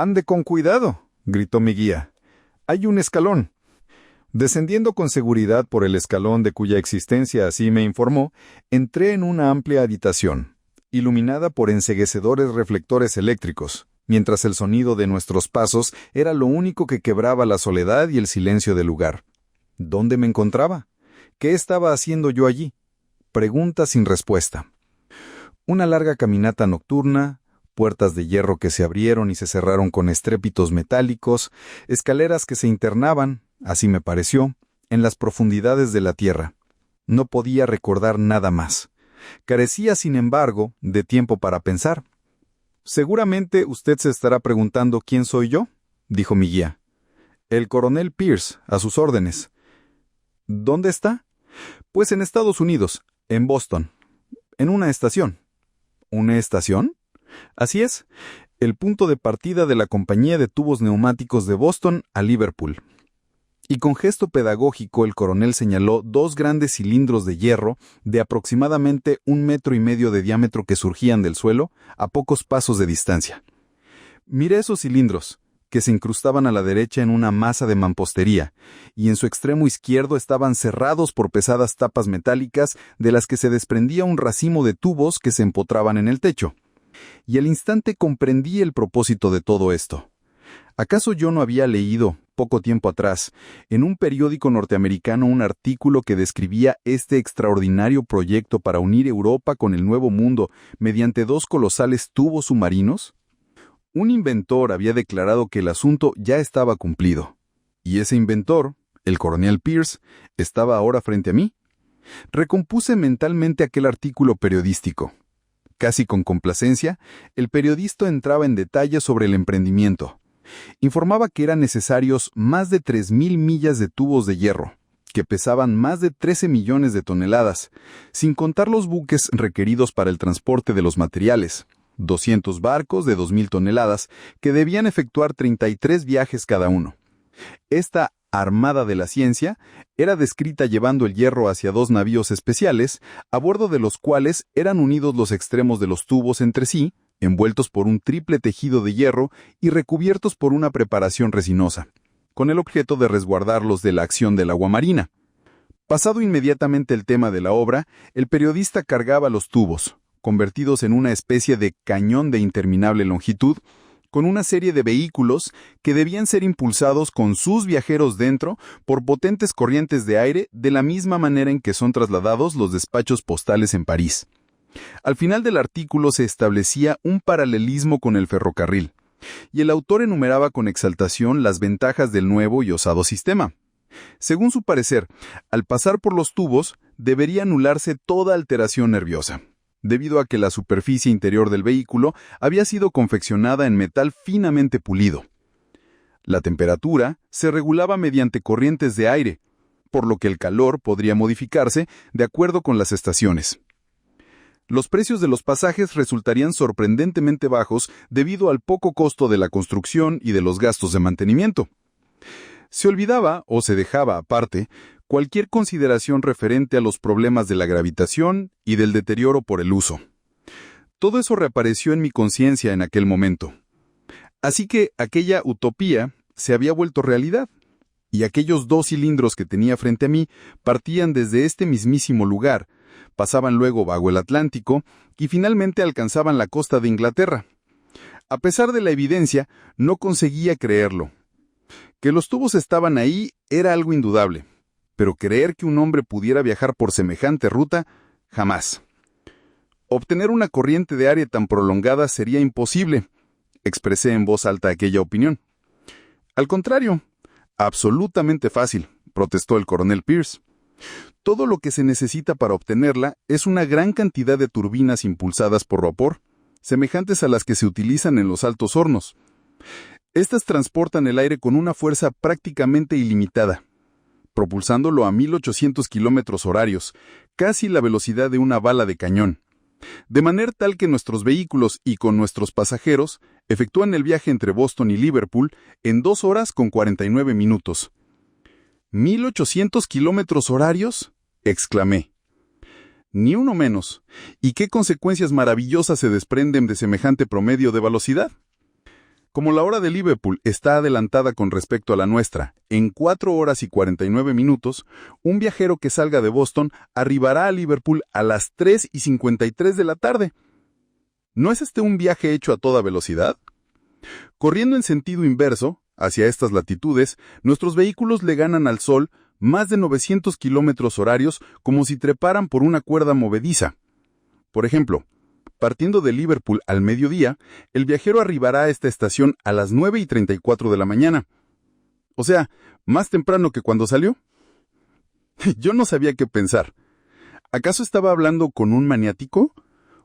«Ande con cuidado», gritó mi guía. «Hay un escalón». Descendiendo con seguridad por el escalón de cuya existencia así me informó, entré en una amplia habitación, iluminada por enceguecedores reflectores eléctricos, mientras el sonido de nuestros pasos era lo único que quebraba la soledad y el silencio del lugar. ¿Dónde me encontraba? ¿Qué estaba haciendo yo allí? Pregunta sin respuesta. Una larga caminata nocturna, puertas de hierro que se abrieron y se cerraron con estrépitos metálicos, escaleras que se internaban, así me pareció, en las profundidades de la tierra. No podía recordar nada más. Carecía, sin embargo, de tiempo para pensar. «Seguramente usted se estará preguntando quién soy yo», dijo mi guía. «El coronel Pierce, a sus órdenes». «¿Dónde está?» «Pues en Estados Unidos, en Boston, en una estación». «¿Una estación?» «Así es, el punto de partida de la compañía de tubos neumáticos de Boston a Liverpool». Y con gesto pedagógico el coronel señaló dos grandes cilindros de hierro de aproximadamente 1,5 metros de diámetro que surgían del suelo a pocos pasos de distancia. Miré esos cilindros, que se incrustaban a la derecha en una masa de mampostería, y en su extremo izquierdo estaban cerrados por pesadas tapas metálicas de las que se desprendía un racimo de tubos que se empotraban en el techo. Y al instante comprendí el propósito de todo esto. ¿Acaso yo no había leído, poco tiempo atrás, en un periódico norteamericano un artículo que describía este extraordinario proyecto para unir Europa con el Nuevo Mundo mediante dos colosales tubos submarinos? Un inventor había declarado que el asunto ya estaba cumplido. Y ese inventor, el coronel Pierce, estaba ahora frente a mí. Recompuse mentalmente aquel artículo periodístico. Casi con complacencia, el periodista entraba en detalle sobre el emprendimiento. Informaba que eran necesarios más de 3,000 millas de tubos de hierro, que pesaban más de 13 millones de toneladas, sin contar los buques requeridos para el transporte de los materiales, 200 barcos de 2,000 toneladas, que debían efectuar 33 viajes cada uno. Esta Armada de la Ciencia era descrita llevando el hierro hacia 2 navíos especiales, a bordo de los cuales eran unidos los extremos de los tubos entre sí, envueltos por un triple tejido de hierro y recubiertos por una preparación resinosa, con el objeto de resguardarlos de la acción del agua marina. Pasado inmediatamente el tema de la obra, el periodista cargaba los tubos, convertidos en una especie de cañón de interminable longitud, con una serie de vehículos que debían ser impulsados con sus viajeros dentro por potentes corrientes de aire de la misma manera en que son trasladados los despachos postales en París. Al final del artículo se establecía un paralelismo con el ferrocarril, y el autor enumeraba con exaltación las ventajas del nuevo y osado sistema. Según su parecer, al pasar por los tubos, debería anularse toda alteración nerviosa, debido a que la superficie interior del vehículo había sido confeccionada en metal finamente pulido. La temperatura se regulaba mediante corrientes de aire, por lo que el calor podría modificarse de acuerdo con las estaciones. Los precios de los pasajes resultarían sorprendentemente bajos debido al poco costo de la construcción y de los gastos de mantenimiento. Se olvidaba, o se dejaba aparte, cualquier consideración referente a los problemas de la gravitación y del deterioro por el uso. Todo eso reapareció en mi conciencia en aquel momento. Así que aquella utopía se había vuelto realidad, y aquellos 2 cilindros que tenía frente a mí partían desde este mismísimo lugar, pasaban luego bajo el Atlántico y finalmente alcanzaban la costa de Inglaterra. A pesar de la evidencia, no conseguía creerlo. Que los tubos estaban ahí era algo indudable, pero creer que un hombre pudiera viajar por semejante ruta, jamás. Obtener una corriente de aire tan prolongada sería imposible, expresé en voz alta aquella opinión. Al contrario, absolutamente fácil, protestó el coronel Pierce. Todo lo que se necesita para obtenerla es una gran cantidad de turbinas impulsadas por vapor, semejantes a las que se utilizan en los altos hornos. Estas transportan el aire con una fuerza prácticamente ilimitada, propulsándolo a 1,800 kilómetros horarios, casi la velocidad de una bala de cañón, de manera tal que nuestros vehículos y con nuestros pasajeros efectúan el viaje entre Boston y Liverpool en 2 horas con 49 minutos. ¿1,800 kilómetros horarios?, exclamé. Ni uno menos. ¿Y qué consecuencias maravillosas se desprenden de semejante promedio de velocidad? Como la hora de Liverpool está adelantada con respecto a la nuestra, en 4 horas y 49 minutos, un viajero que salga de Boston arribará a Liverpool a las 3:53 de la tarde. ¿No es este un viaje hecho a toda velocidad? Corriendo en sentido inverso, hacia estas latitudes, nuestros vehículos le ganan al Sol más de 900 kilómetros horarios como si treparan por una cuerda movediza. Por ejemplo, partiendo de Liverpool al mediodía, el viajero arribará a esta estación a las 9:34 de la mañana. O sea, más temprano que cuando salió. Yo no sabía qué pensar. ¿Acaso estaba hablando con un maniático?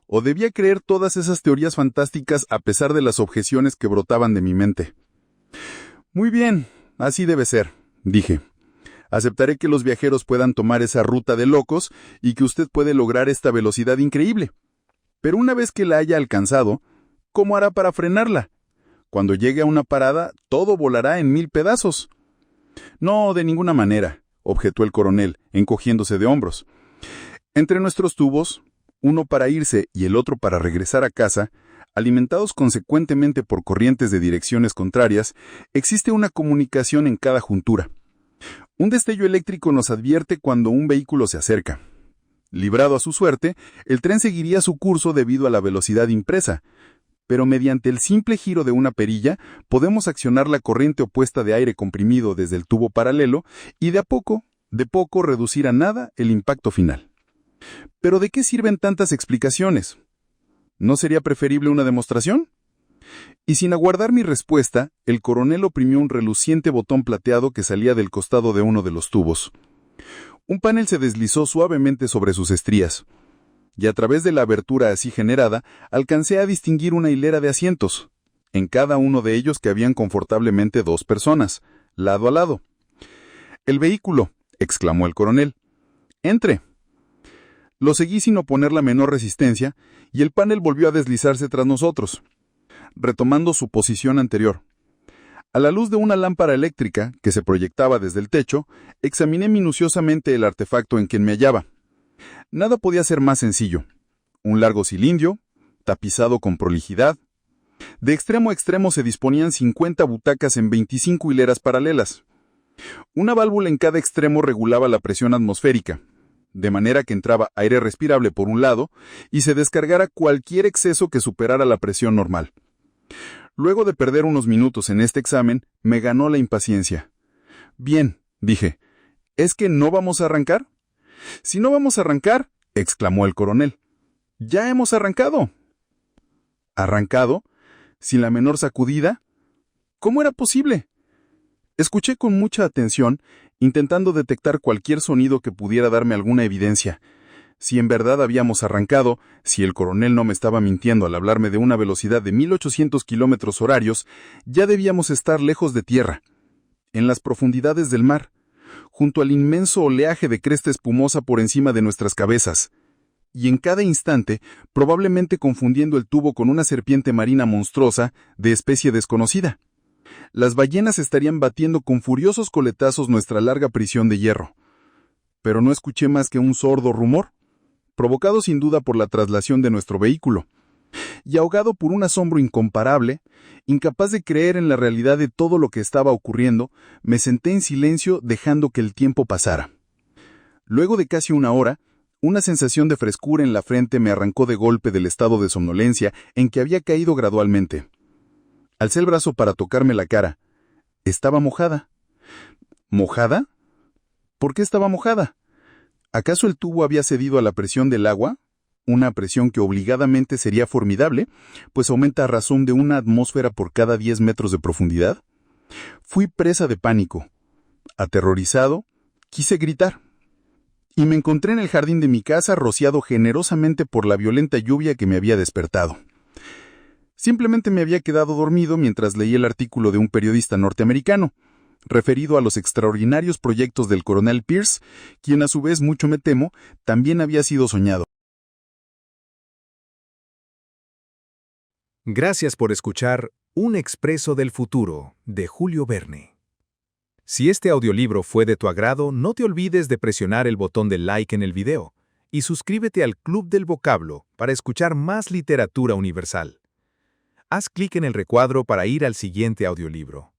¿O debía creer todas esas teorías fantásticas a pesar de las objeciones que brotaban de mi mente? Muy bien, así debe ser, dije. Aceptaré que los viajeros puedan tomar esa ruta de locos y que usted puede lograr esta velocidad increíble. Pero una vez que la haya alcanzado, ¿cómo hará para frenarla? Cuando llegue a una parada, todo volará en 1000 pedazos. No, de ninguna manera, objetó el coronel, encogiéndose de hombros. Entre nuestros tubos, uno para irse y el otro para regresar a casa, alimentados consecuentemente por corrientes de direcciones contrarias, existe una comunicación en cada juntura. Un destello eléctrico nos advierte cuando un vehículo se acerca. Librado a su suerte, el tren seguiría su curso debido a la velocidad impresa, pero mediante el simple giro de una perilla podemos accionar la corriente opuesta de aire comprimido desde el tubo paralelo y de poco reducir a nada el impacto final. ¿Pero de qué sirven tantas explicaciones? ¿No sería preferible una demostración? Y sin aguardar mi respuesta, el coronel oprimió un reluciente botón plateado que salía del costado de uno de los tubos. Un panel se deslizó suavemente sobre sus estrías, y a través de la abertura así generada, alcancé a distinguir una hilera de asientos. En cada uno de ellos cabían confortablemente 2 personas, lado a lado. «¡El vehículo!», exclamó el coronel. «¡Entre!». Lo seguí sin oponer la menor resistencia, y el panel volvió a deslizarse tras nosotros, retomando su posición anterior. A la luz de una lámpara eléctrica que se proyectaba desde el techo, examiné minuciosamente el artefacto en que me hallaba. Nada podía ser más sencillo. Un largo cilindro, tapizado con prolijidad. De extremo a extremo se disponían 50 butacas en 25 hileras paralelas. Una válvula en cada extremo regulaba la presión atmosférica, de manera que entraba aire respirable por un lado y se descargara cualquier exceso que superara la presión normal. Luego de perder unos minutos en este examen, me ganó la impaciencia. «Bien», dije, «¿es que no vamos a arrancar?». «Si no vamos a arrancar», exclamó el coronel, «ya hemos arrancado». ¿Arrancado? ¿Sin la menor sacudida? ¿Cómo era posible? Escuché con mucha atención, intentando detectar cualquier sonido que pudiera darme alguna evidencia. Si en verdad habíamos arrancado, si el coronel no me estaba mintiendo al hablarme de una velocidad de 1800 kilómetros horarios, ya debíamos estar lejos de tierra, en las profundidades del mar, junto al inmenso oleaje de cresta espumosa por encima de nuestras cabezas, y en cada instante probablemente confundiendo el tubo con una serpiente marina monstruosa de especie desconocida. Las ballenas estarían batiendo con furiosos coletazos nuestra larga prisión de hierro. Pero no escuché más que un sordo rumor, provocado sin duda por la traslación de nuestro vehículo, y ahogado por un asombro incomparable, incapaz de creer en la realidad de todo lo que estaba ocurriendo, me senté en silencio dejando que el tiempo pasara. Luego de casi una hora, una sensación de frescura en la frente me arrancó de golpe del estado de somnolencia en que había caído gradualmente. Alcé el brazo para tocarme la cara. Estaba mojada. ¿Mojada? ¿Por qué estaba mojada? ¿Acaso el tubo había cedido a la presión del agua? Una presión que obligadamente sería formidable, pues aumenta a razón de una atmósfera por cada 10 metros de profundidad. Fui presa de pánico. Aterrorizado, quise gritar. Y me encontré en el jardín de mi casa rociado generosamente por la violenta lluvia que me había despertado. Simplemente me había quedado dormido mientras leía el artículo de un periodista norteamericano, referido a los extraordinarios proyectos del coronel Pierce, quien a su vez, mucho me temo, también había sido soñado. Gracias por escuchar Un Expreso del Futuro, de Julio Verne. Si este audiolibro fue de tu agrado, no te olvides de presionar el botón de like en el video y suscríbete al Club del Vocablo para escuchar más literatura universal. haz clic en el recuadro para ir al siguiente audiolibro.